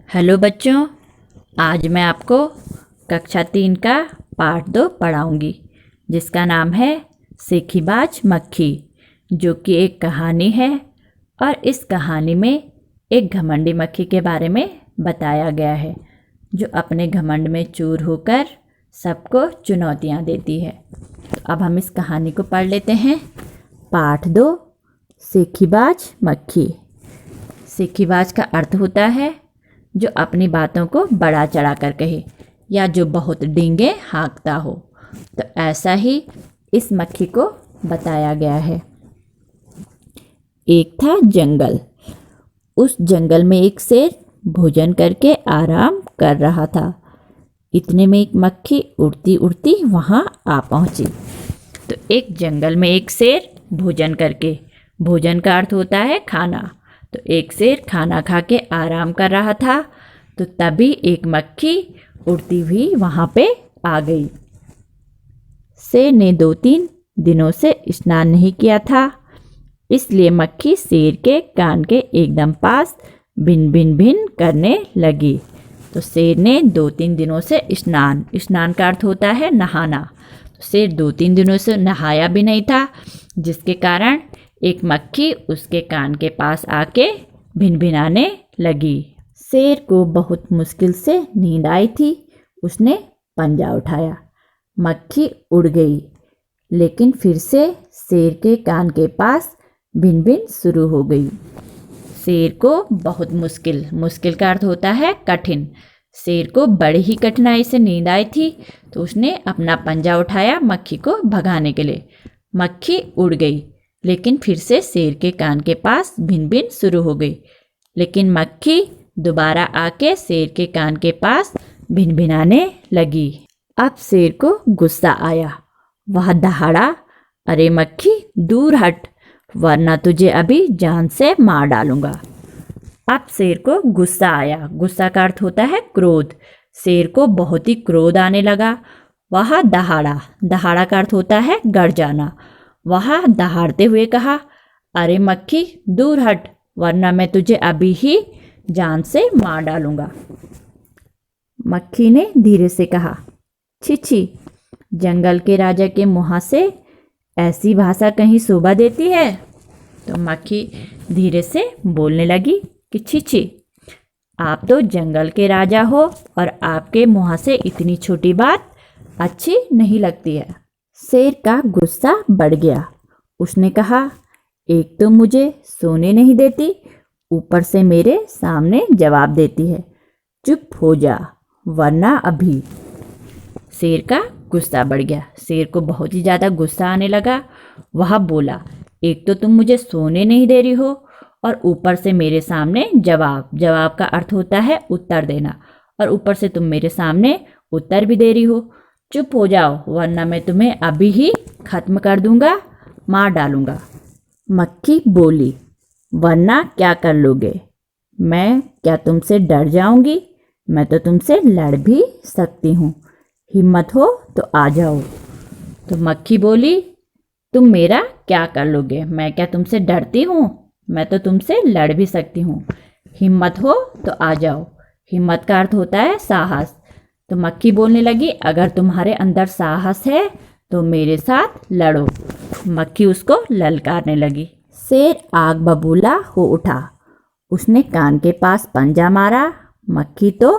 Hello बच्चों, आज मैं आपको कक्षा 3 का पाठ 2 पढ़ाऊंगी जिसका नाम है सेखीबाज मक्खी, जो कि एक कहानी है। और इस कहानी में एक घमंडी मक्खी के बारे में बताया गया है जो अपने घमंड में चूर होकर सबको चुनौतियाँ देती है। तो अब हम इस कहानी को पढ़ लेते हैं। पाठ 2, सेखीबाज मक्खी। सेखीबाज का अर्थ होता है जो अपनी बातों को बढ़ा चढ़ा कर कहे या जो बहुत डींगे हाँकता हो। तो ऐसा ही इस मक्खी को बताया गया है। एक था जंगल। उस जंगल में एक शेर भोजन करके आराम कर रहा था। इतने में एक मक्खी उड़ती उड़ती वहाँ आ पहुँची। तो एक जंगल में एक शेर भोजन करके, भोजन का अर्थ होता है खाना, तो एक शेर खाना खा के आराम कर रहा था। तो तभी एक मक्खी उड़ती हुई वहाँ पे आ गई। शेर ने 2-3 दिनों से स्नान नहीं किया था, इसलिए मक्खी शेर के कान के एकदम पास भिन भिन भिन करने लगी। तो शेर ने 2-3 दिनों से स्नान का अर्थ होता है नहाना। तो शेर 2-3 दिनों से नहाया भी नहीं था, जिसके कारण एक मक्खी उसके कान के पास आके भिन भिनाने लगी। शेर को बहुत मुश्किल से नींद आई थी। उसने पंजा उठाया, मक्खी उड़ गई, लेकिन फिर से शेर के कान के पास भिन भिन शुरू हो गई। शेर को बहुत मुश्किल का अर्थ होता है कठिन। शेर को बड़ी ही कठिनाई से नींद आई थी, तो उसने अपना पंजा उठाया मक्खी को भगाने के लिए। मक्खी उड़ गई, लेकिन फिर से शेर के कान के पास भिन भिन शुरू हो गई। लेकिन मक्खी दोबारा आके शेर के कान के पास भिन भिनाने लगी। अब शेर को गुस्सा आया। वह दहाड़ा, अरे मक्खी दूर हट, वरना तुझे अभी जान से मार डालूंगा। अब शेर को गुस्सा आया। गुस्सा का अर्थ होता है क्रोध। शेर को बहुत ही क्रोध आने लगा। वह दहाड़ा का अर्थ होता है गड़ जाना। वह दहाड़ते हुए कहा, अरे मक्खी दूर हट, वरना मैं तुझे अभी ही जान से मार डालूंगा। मक्खी ने धीरे से कहा, छी, जंगल के राजा के मुँह से ऐसी भाषा कहीं शोभा देती है। तो मक्खी धीरे से बोलने लगी कि छी, आप तो जंगल के राजा हो और आपके मुँह से इतनी छोटी बात अच्छी नहीं लगती है। शेर का गुस्सा बढ़ गया। उसने कहा, एक तो मुझे सोने नहीं देती, ऊपर से मेरे सामने जवाब देती है। चुप हो जा, वरना अभी। शेर का गुस्सा बढ़ गया। शेर को बहुत ही ज़्यादा गुस्सा आने लगा। वह बोला, एक तो तुम मुझे सोने नहीं दे रही हो और ऊपर से मेरे सामने जवाब का अर्थ होता है उत्तर देना, और ऊपर से तुम मेरे सामने उत्तर भी दे रही हो। चुप हो जाओ, वरना मैं तुम्हें अभी ही खत्म कर दूंगा, मार डालूंगा। मक्खी बोली, वरना क्या कर लोगे? मैं क्या तुमसे डर जाऊंगी? मैं तो तुमसे लड़ भी सकती हूँ। हिम्मत हो तो आ जाओ। तो मक्खी बोली, तुम मेरा क्या कर लोगे? मैं क्या तुमसे डरती हूँ? मैं तो तुमसे लड़ भी सकती हूँ। हिम्मत हो तो आ जाओ। हिम्मत का अर्थ होता है साहस। तो मक्खी बोलने लगी, अगर तुम्हारे अंदर साहस है तो मेरे साथ लड़ो। मक्खी उसको ललकारने लगी। शेर आग बबूला हो उठा। उसने कान के पास पंजा मारा। मक्खी तो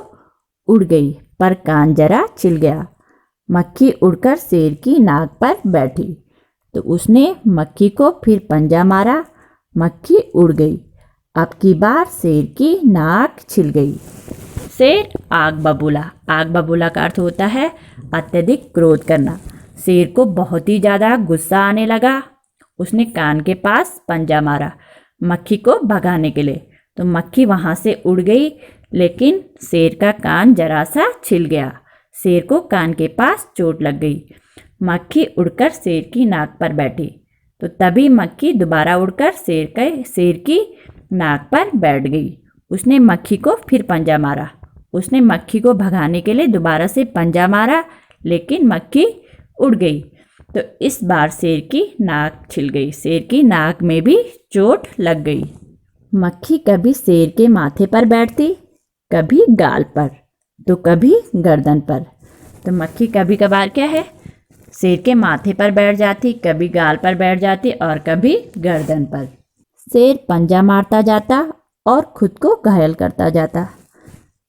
उड़ गई, पर कान जरा छिल गया। मक्खी उड़कर शेर की नाक पर बैठी, तो उसने मक्खी को फिर पंजा मारा। मक्खी उड़ गई। अब की बार शेर की नाक छिल गई। शेर आग बबूला का अर्थ होता है अत्यधिक क्रोध करना। शेर को बहुत ही ज़्यादा गुस्सा आने लगा। उसने कान के पास पंजा मारा मक्खी को भगाने के लिए। तो मक्खी वहाँ से उड़ गई, लेकिन शेर का कान जरा सा छिल गया। शेर को कान के पास चोट लग गई। मक्खी उड़कर शेर की नाक पर बैठी, तो तभी मक्खी दोबारा उड़कर शेर की नाक पर बैठ गई। उसने मक्खी को फिर पंजा मारा। उसने मक्खी को भगाने के लिए दोबारा से पंजा मारा, लेकिन मक्खी उड़ गई। तो इस बार शेर की नाक छिल गई। शेर की नाक में भी चोट लग गई। मक्खी कभी शेर के माथे पर बैठती, कभी गाल पर तो कभी गर्दन पर। तो मक्खी कभी कभार क्या है, शेर के माथे पर बैठ जाती, कभी गाल पर बैठ जाती और कभी गर्दन पर। शेर पंजा मारता जाता और खुद को घायल करता जाता।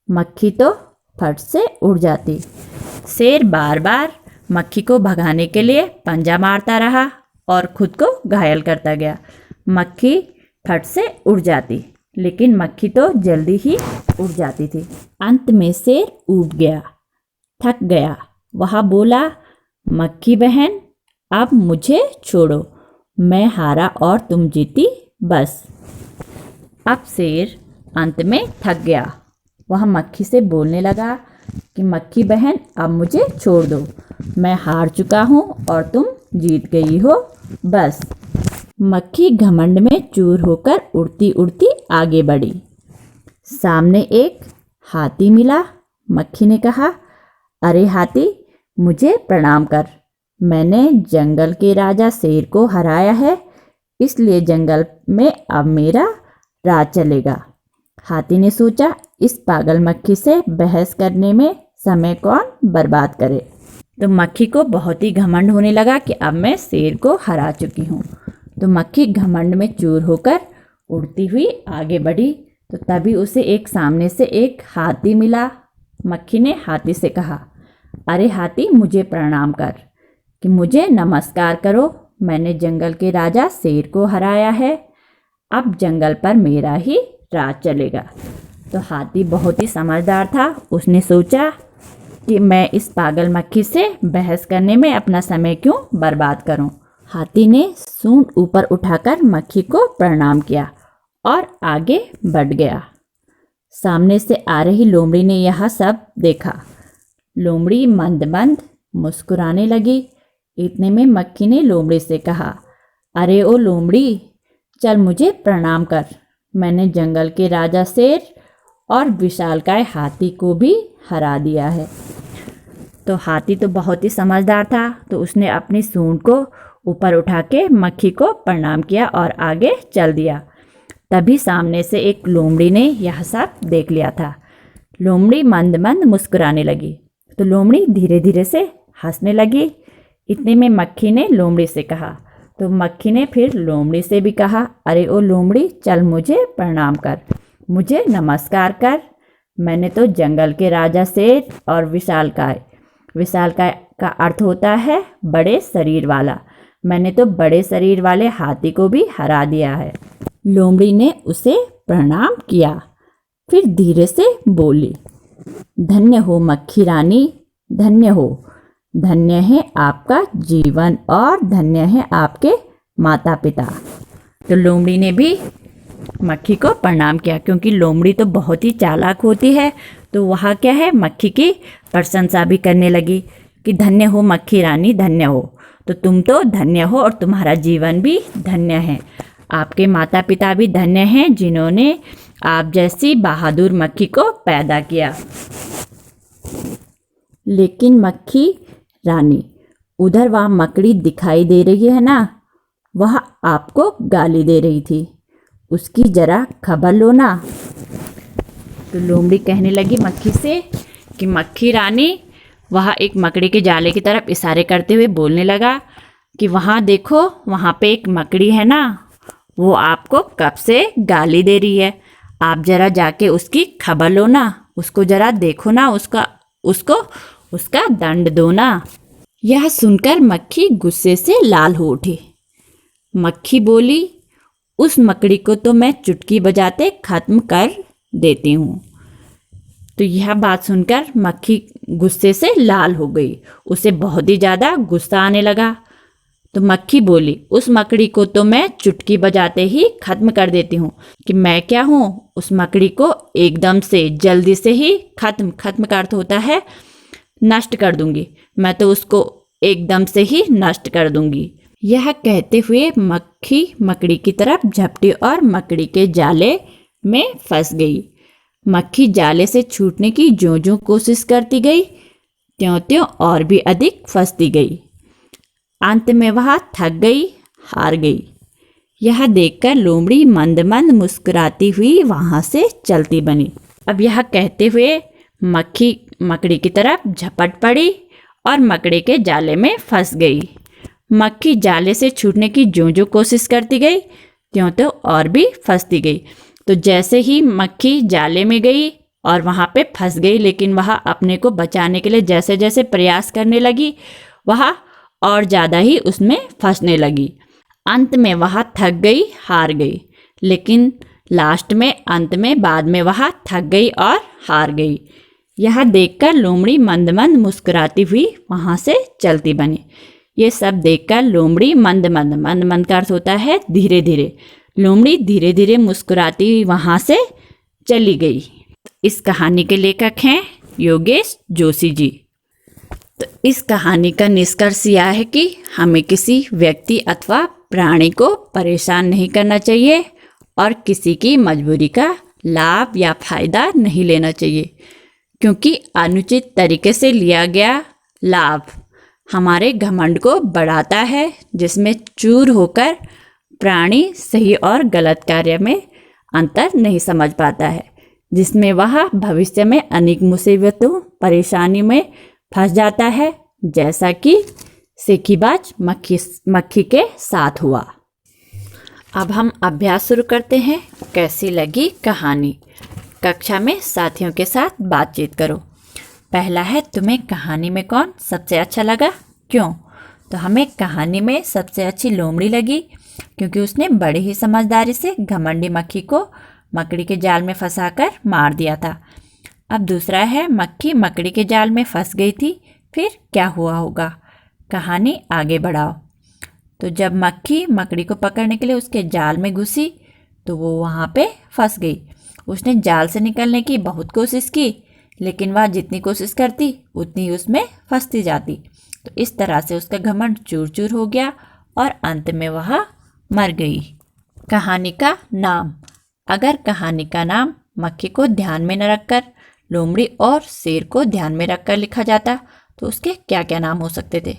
मक्खी तो फट से उड़ जाती। शेर बार बार मक्खी को भगाने के लिए पंजा मारता रहा और खुद को घायल करता गया। मक्खी फट से उड़ जाती, लेकिन मक्खी तो जल्दी ही उड़ जाती थी। अंत में शेर ऊब गया, थक गया। वह बोला, मक्खी बहन, अब मुझे छोड़ो, मैं हारा और तुम जीती, बस। अब शेर अंत में थक गया। वह मक्खी से बोलने लगा कि मक्खी बहन, अब मुझे छोड़ दो, मैं हार चुका हूँ और तुम जीत गई हो, बस। मक्खी घमंड में चूर होकर उड़ती उड़ती आगे बढ़ी। सामने एक हाथी मिला। मक्खी ने कहा, अरे हाथी, मुझे प्रणाम कर। मैंने जंगल के राजा शेर को हराया है, इसलिए जंगल में अब मेरा राज चलेगा। हाथी ने सोचा, इस पागल मक्खी से बहस करने में समय कौन बर्बाद करे। तो मक्खी को बहुत ही घमंड होने लगा कि अब मैं शेर को हरा चुकी हूँ। तो मक्खी घमंड में चूर होकर उड़ती हुई आगे बढ़ी। तो तभी उसे एक सामने से एक हाथी मिला। मक्खी ने हाथी से कहा, अरे हाथी, मुझे प्रणाम कर, कि मुझे नमस्कार करो। मैंने जंगल के राजा शेर को हराया है, अब जंगल पर मेरा ही राज चलेगा। तो हाथी बहुत ही समझदार था। उसने सोचा कि मैं इस पागल मक्खी से बहस करने में अपना समय क्यों बर्बाद करूं। हाथी ने सूंड ऊपर उठाकर मक्खी को प्रणाम किया और आगे बढ़ गया। सामने से आ रही लोमड़ी ने यह सब देखा। लोमड़ी मंद मंद मुस्कुराने लगी। इतने में मक्खी ने लोमड़ी से कहा, अरे ओ लोमड़ी, चल मुझे प्रणाम कर। मैंने जंगल के राजा शेर और विशालकाय हाथी को भी हरा दिया है। तो हाथी तो बहुत ही समझदार था। तो उसने अपनी सूंड को ऊपर उठा के मक्खी को प्रणाम किया और आगे चल दिया। तभी सामने से एक लोमड़ी ने यह सब देख लिया था। लोमड़ी मंद मंद मुस्कुराने लगी। तो लोमड़ी धीरे धीरे से हंसने लगी। इतने में मक्खी ने लोमड़ी से कहा। तो मक्खी ने फिर लोमड़ी से भी कहा, अरे ओ लोमड़ी, चल मुझे प्रणाम कर, मुझे नमस्कार कर। मैंने तो जंगल के राजा शेर और विशालकाय का अर्थ होता है बड़े शरीर वाला, मैंने तो बड़े शरीर वाले हाथी को भी हरा दिया है। लोमड़ी ने उसे प्रणाम किया, फिर धीरे से बोली, धन्य हो मक्खी रानी, धन्य हो। धन्य है आपका जीवन और धन्य है आपके माता पिता। तो लोमड़ी ने भी मक्खी को प्रणाम किया, क्योंकि लोमड़ी तो बहुत ही चालाक होती है। तो वह क्या है, मक्खी की प्रशंसा भी करने लगी कि धन्य हो मक्खी रानी, धन्य हो। तो तुम तो धन्य हो और तुम्हारा जीवन भी धन्य है। आपके माता पिता भी धन्य हैं जिन्होंने आप जैसी बहादुर मक्खी को पैदा किया। लेकिन मक्खी रानी, उधर वह मकड़ी दिखाई दे रही है ना, वह आपको गाली दे रही थी, उसकी जरा खबर लो ना। तो लोमड़ी कहने लगी मक्खी से कि मक्खी रानी, वह एक मकड़ी के जाले की तरफ इशारे करते हुए बोलने लगा कि वहाँ देखो, वहाँ पे एक मकड़ी है ना, वो आपको कब से गाली दे रही है, आप जरा जाके उसकी खबर लो ना, उसको जरा देखो ना, उसका दंड दो ना। यह सुनकर मक्खी गुस्से से लाल हो उठी। मक्खी बोली, उस मकड़ी को तो मैं चुटकी बजाते खत्म कर देती हूँ। तो यह बात सुनकर मक्खी गुस्से से लाल हो गई, उसे बहुत ही ज़्यादा गुस्सा आने लगा। तो मक्खी बोली, उस मकड़ी को तो मैं चुटकी बजाते ही खत्म कर देती हूँ, कि मैं क्या हूँ, उस मकड़ी को एकदम से जल्दी से ही खत्म का अर्थ होता है नष्ट कर दूंगी, मैं तो उसको एकदम से ही नष्ट कर दूंगी। यह कहते हुए मक्खी मकड़ी की तरफ झपटी और मकड़ी के जाले में फंस गई। मक्खी जाले से छूटने की ज्यों कोशिश करती गई, त्यों त्यों और भी अधिक फंसती गई। अंत में वह थक गई, हार गई। यह देखकर लोमड़ी मंद मंद मुस्कुराती हुई वहां से चलती बनी। अब यह कहते हुए मक्खी मकड़ी की तरफ झपट पड़ी और मकड़ी के जाले में फंस गई। मक्खी जाले से छूटने की जो कोशिश करती गई त्यों तो और भी फंसती गई। तो जैसे ही मक्खी जाले में गई और वहाँ पे फंस गई, लेकिन वह अपने को बचाने के लिए जैसे जैसे प्रयास करने लगी वह और ज़्यादा ही उसमें फंसने लगी। अंत में वह थक गई, हार गई। लेकिन लास्ट में अंत में बाद में वह थक गई और हार गई। यह देखकर लोमड़ी मंद मंद मुस्कुराती हुई वहाँ से चलती बनी। ये सब देखकर लोमड़ी मंद मंद का अर्थ होता है धीरे धीरे। लोमड़ी धीरे धीरे मुस्कुराती हुई वहाँ से चली गई। इस कहानी के लेखक हैं योगेश जोशी जी। तो इस कहानी का निष्कर्ष यह है कि हमें किसी व्यक्ति अथवा प्राणी को परेशान नहीं करना चाहिए और किसी की मजबूरी का लाभ या फायदा नहीं लेना चाहिए, क्योंकि अनुचित तरीके से लिया गया लाभ हमारे घमंड को बढ़ाता है, जिसमें चूर होकर प्राणी सही और गलत कार्य में अंतर नहीं समझ पाता है, जिसमें वह भविष्य में अनेक मुसीबतों परेशानी में फंस जाता है, जैसा कि सेखीबाज मक्खी के साथ हुआ। अब हम अभ्यास शुरू करते हैं। कैसी लगी कहानी? कक्षा में साथियों के साथ बातचीत करो। पहला है, तुम्हें कहानी में कौन सबसे अच्छा लगा, क्यों? तो हमें कहानी में सबसे अच्छी लोमड़ी लगी, क्योंकि उसने बड़ी ही समझदारी से घमंडी मक्खी को मकड़ी के जाल में फंसाकर मार दिया था। अब दूसरा है, मक्खी मकड़ी के जाल में फंस गई थी, फिर क्या हुआ होगा? कहानी आगे बढ़ाओ। तो जब मक्खी मकड़ी को पकड़ने के लिए उसके जाल में घुसी तो वो वहाँ पे फंस गई। उसने जाल से निकलने की बहुत कोशिश की, लेकिन वह जितनी कोशिश करती उतनी ही उसमें फंसती जाती। तो इस तरह से उसका घमंड चूर चूर हो गया और अंत में वह मर गई। कहानी का नाम। अगर कहानी का नाम मक्खी को ध्यान में न रखकर लोमड़ी और शेर को ध्यान में रखकर लिखा जाता तो उसके क्या क्या नाम हो सकते थे?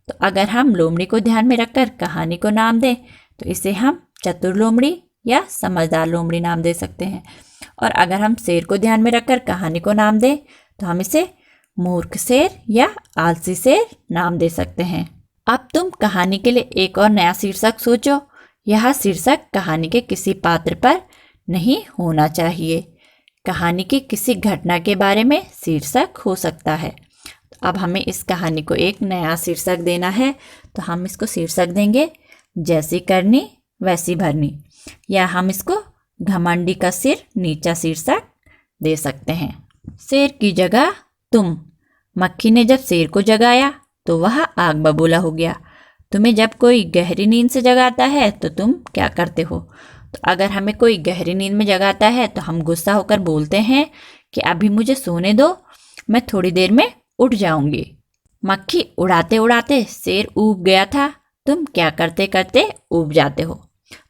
तो अगर हम लोमड़ी को ध्यान में रखकर कहानी को नाम दें तो इसे हम चतुर लोमड़ी या समझदार लोमड़ी नाम दे सकते हैं। और अगर हम शेर को ध्यान में रखकर कहानी को नाम दें तो हम इसे मूर्ख शेर या आलसी शेर नाम दे सकते हैं। अब तुम कहानी के लिए एक और नया शीर्षक सोचो। यह शीर्षक कहानी के किसी पात्र पर नहीं होना चाहिए। कहानी की किसी घटना के बारे में शीर्षक हो सकता है। अब हमें इस कहानी को एक नया शीर्षक देना है, तो हम इसको शीर्षक देंगे जैसी करनी वैसी भरनी, या हम इसको घमंडी का सिर नीचा शीर्षक दे सकते हैं। शेर की जगह तुम। मक्खी ने जब शेर को जगाया तो वह आग बबूला हो गया। तुम्हें जब कोई गहरी नींद से जगाता है तो तुम क्या करते हो? तो अगर हमें कोई गहरी नींद में जगाता है तो हम गुस्सा होकर बोलते हैं कि अभी मुझे सोने दो, मैं थोड़ी देर में उठ जाऊंगी। मक्खी उड़ाते उड़ाते शेर ऊब गया था, तुम क्या करते करते ऊब जाते हो?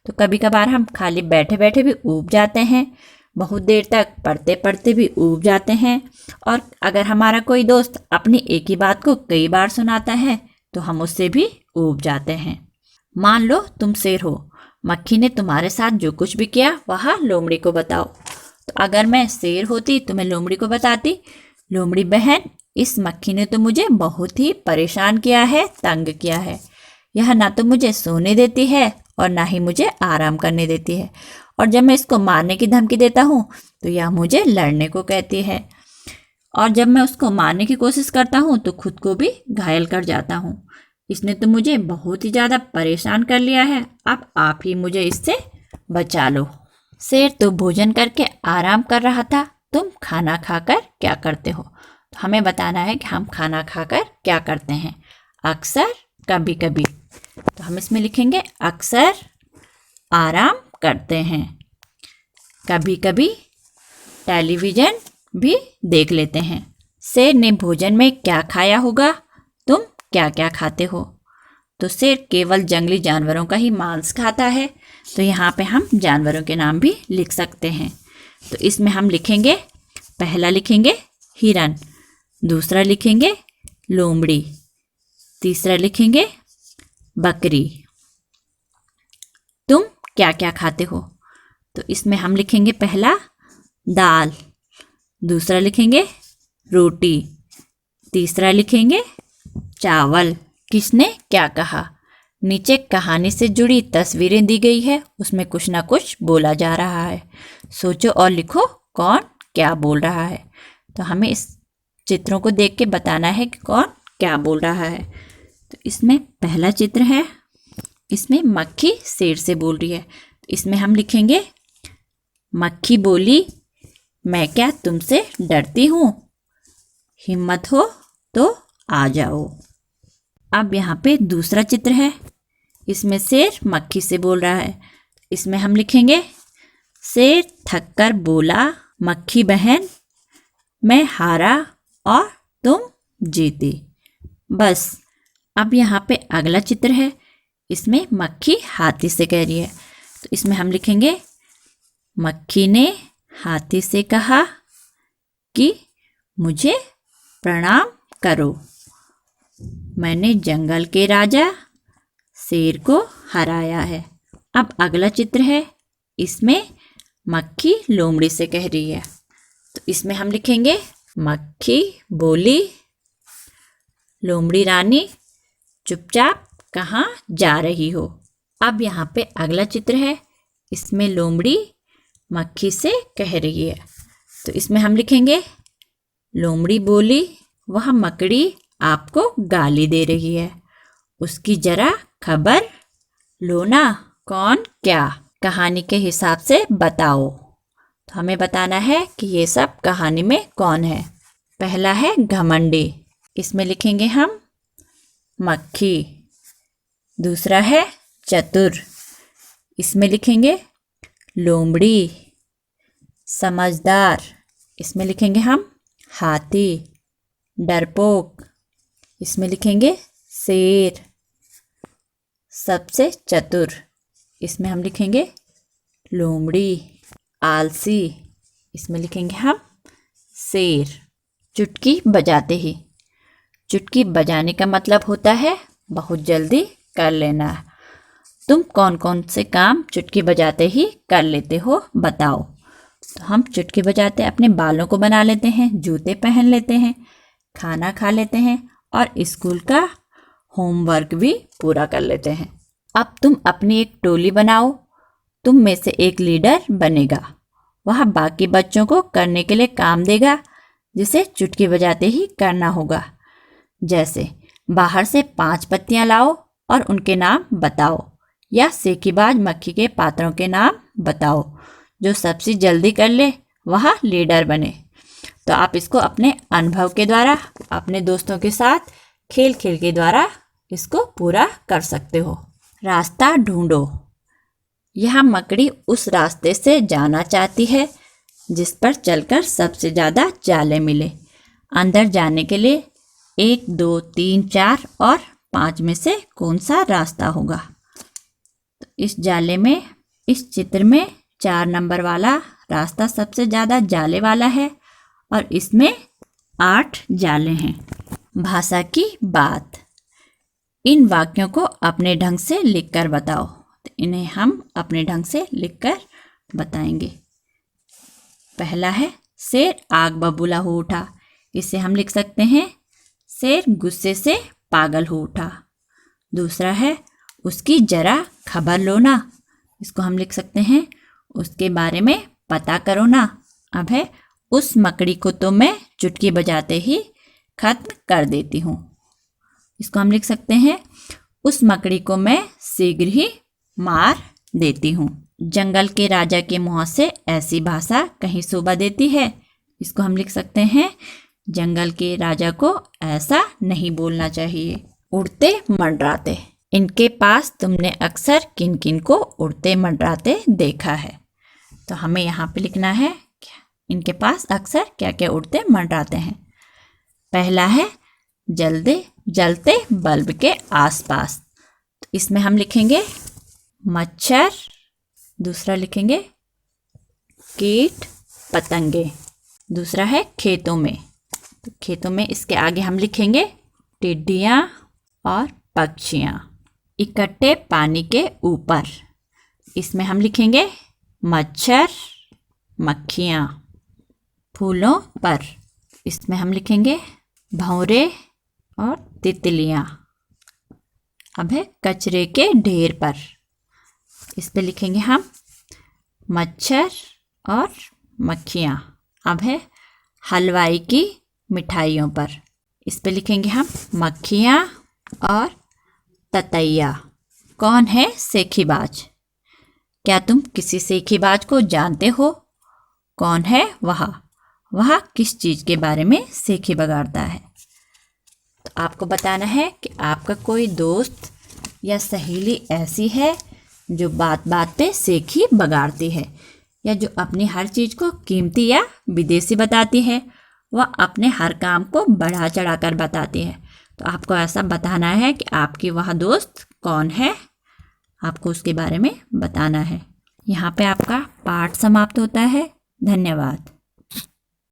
तो कभी कभार हम खाली बैठे बैठे भी ऊब जाते हैं, बहुत देर तक पढ़ते पढ़ते भी ऊब जाते हैं, और अगर हमारा कोई दोस्त अपनी एक ही बात को कई बार सुनाता है तो हम उससे भी ऊब जाते हैं। मान लो तुम शेर हो, मक्खी ने तुम्हारे साथ जो कुछ भी किया वह लोमड़ी को बताओ। तो अगर मैं शेर होती तो मैं लोमड़ी को बताती, लोमड़ी बहन, इस मक्खी ने तो मुझे बहुत ही परेशान किया है, तंग किया है। यह ना तो मुझे सोने देती है और ना ही मुझे आराम करने देती है, और जब मैं इसको मारने की धमकी देता हूँ तो यह मुझे लड़ने को कहती है, और जब मैं उसको मारने की कोशिश करता हूँ तो खुद को भी घायल कर जाता हूँ। इसने तो मुझे बहुत ही ज़्यादा परेशान कर लिया है, अब आप ही मुझे इससे बचा लो। शेर तो भोजन करके आराम कर रहा था, तुम खाना खाकर क्या करते हो? तो हमें बताना है कि हम खाना खाकर क्या करते हैं। अक्सर, कभी कभी। तो हम इसमें लिखेंगे अक्सर आराम करते हैं, कभी कभी टेलीविज़न भी देख लेते हैं। शेर ने भोजन में क्या खाया होगा? तुम क्या क्या खाते हो? तो शेर केवल जंगली जानवरों का ही मांस खाता है, तो यहाँ पे हम जानवरों के नाम भी लिख सकते हैं। तो इसमें हम लिखेंगे, पहला लिखेंगे हिरन, दूसरा लिखेंगे लोमड़ी, तीसरा लिखेंगे बकरी। तुम क्या क्या खाते हो? तो इसमें हम लिखेंगे पहला दाल, दूसरा लिखेंगे रोटी, तीसरा लिखेंगे चावल। किसने क्या कहा? नीचे कहानी से जुड़ी तस्वीरें दी गई है, उसमें कुछ ना कुछ बोला जा रहा है। सोचो और लिखो कौन क्या बोल रहा है। तो हमें इस चित्रों को देख के बताना है कि कौन क्या बोल रहा है। तो इसमें पहला चित्र है, इसमें मक्खी शेर से बोल रही है। तो इसमें हम लिखेंगे मक्खी बोली, मैं क्या तुमसे डरती हूँ, हिम्मत हो तो आ जाओ। अब यहाँ पे दूसरा चित्र है, इसमें शेर मक्खी से बोल रहा है। इसमें हम लिखेंगे शेर थक कर बोला, मक्खी बहन मैं हारा और तुम जीती। बस। अब यहाँ पे अगला चित्र है, इसमें मक्खी हाथी से कह रही है। तो इसमें हम लिखेंगे मक्खी ने हाथी से कहा कि मुझे प्रणाम करो, मैंने जंगल के राजा शेर को हराया है। अब अगला चित्र है, इसमें मक्खी लोमड़ी से कह रही है। तो इसमें हम लिखेंगे मक्खी बोली, लोमड़ी रानी चुपचाप कहाँ जा रही हो। अब यहाँ पे अगला चित्र है, इसमें लोमड़ी मक्खी से कह रही है। तो इसमें हम लिखेंगे लोमड़ी बोली, वह मकड़ी आपको गाली दे रही है, उसकी जरा खबर लो ना, कौन क्या कहानी के हिसाब से बताओ। तो हमें बताना है कि ये सब कहानी में कौन है। पहला है घमंडी, इसमें लिखेंगे हम मक्खी। दूसरा है चतुर, इसमें लिखेंगे लोमड़ी। समझदार, इसमें लिखेंगे हम हाथी। डरपोक, इसमें लिखेंगे शेर। सबसे चतुर, इसमें हम लिखेंगे लोमड़ी। आलसी, इसमें लिखेंगे हम शेर। चुटकी बजाते ही, चुटकी बजाने का मतलब होता है बहुत जल्दी कर लेना। तुम कौन कौन से काम चुटकी बजाते ही कर लेते हो बताओ। तो हम चुटकी बजाते अपने बालों को बना लेते हैं, जूते पहन लेते हैं, खाना खा लेते हैं और स्कूल का होमवर्क भी पूरा कर लेते हैं। अब तुम अपनी एक टोली बनाओ, तुम में से एक लीडर बनेगा, वह बाकी बच्चों को करने के लिए काम देगा जिसे चुटकी बजाते ही करना होगा। जैसे बाहर से 5 पत्तियां लाओ और उनके नाम बताओ, या सेकीबाज मक्खी के पात्रों के नाम बताओ। जो सबसे जल्दी कर ले वह लीडर बने। तो आप इसको अपने अनुभव के द्वारा, अपने दोस्तों के साथ खेल खेल के द्वारा इसको पूरा कर सकते हो। रास्ता ढूंढो, यह मकड़ी उस रास्ते से जाना चाहती है जिस पर चलकर सबसे ज़्यादा जाले मिले। अंदर जाने के लिए 1, 2, 3, 4 और 5 में से कौन सा रास्ता होगा। तो इस जाले में, इस चित्र में 4 नंबर वाला रास्ता सबसे ज़्यादा जाले वाला है और इसमें 8 जाले हैं। भाषा की बात, इन वाक्यों को अपने ढंग से लिखकर बताओ। तो इन्हें हम अपने ढंग से लिखकर बताएंगे। पहला है शेर आग बबूला हो उठा, इसे हम लिख सकते हैं शेर गुस्से से पागल हो उठा। दूसरा है उसकी जरा खबर लो ना, इसको हम लिख सकते हैं उसके बारे में पता करो ना। अब है उस मकड़ी को तो मैं चुटकी बजाते ही खत्म कर देती हूँ, इसको हम लिख सकते हैं उस मकड़ी को मैं शीघ्र ही मार देती हूँ। जंगल के राजा के मुँह से ऐसी भाषा कहीं शोभा देती है, इसको हम लिख सकते हैं जंगल के राजा को ऐसा नहीं बोलना चाहिए। उड़ते मंडराते, इनके पास तुमने अक्सर किन किन को उड़ते मंडराते देखा है। तो हमें यहाँ पे लिखना है इनके पास अक्सर क्या क्या उड़ते मंडराते हैं। पहला है जलते बल्ब के आसपास, तो इसमें हम लिखेंगे मच्छर। दूसरा लिखेंगे कीट पतंगे। दूसरा है खेतों में, तो खेतों में इसके आगे हम लिखेंगे टिड्डियाँ और पक्षियाँ। इकट्ठे पानी के ऊपर, इसमें हम लिखेंगे मच्छर मक्खियाँ। फूलों पर। इसमें हम लिखेंगे भंवरे और तितलियाँ। अब है कचरे के ढेर पर। इस पे लिखेंगे हम मच्छर और मक्खियाँ। अब है हलवाई की मिठाइयों पर। इस पे लिखेंगे हम मक्खियाँ और ततैया। कौन है सेखीबाज? क्या तुम किसी सेखीबाज को जानते हो? कौन है वह? वह किस चीज़ के बारे में सेखी बगाड़ता है? तो आपको बताना है कि आपका कोई दोस्त या सहेली ऐसी है जो बात बात पे सेखी बगाड़ती है, या जो अपनी हर चीज़ को कीमती या विदेशी बताती है। वह अपने हर काम को बढ़ा चढ़ा कर बताती है। तो आपको ऐसा बताना है कि आपकी वह दोस्त कौन है, आपको उसके बारे में बताना है। यहाँ पे आपका पाठ समाप्त होता है। धन्यवाद।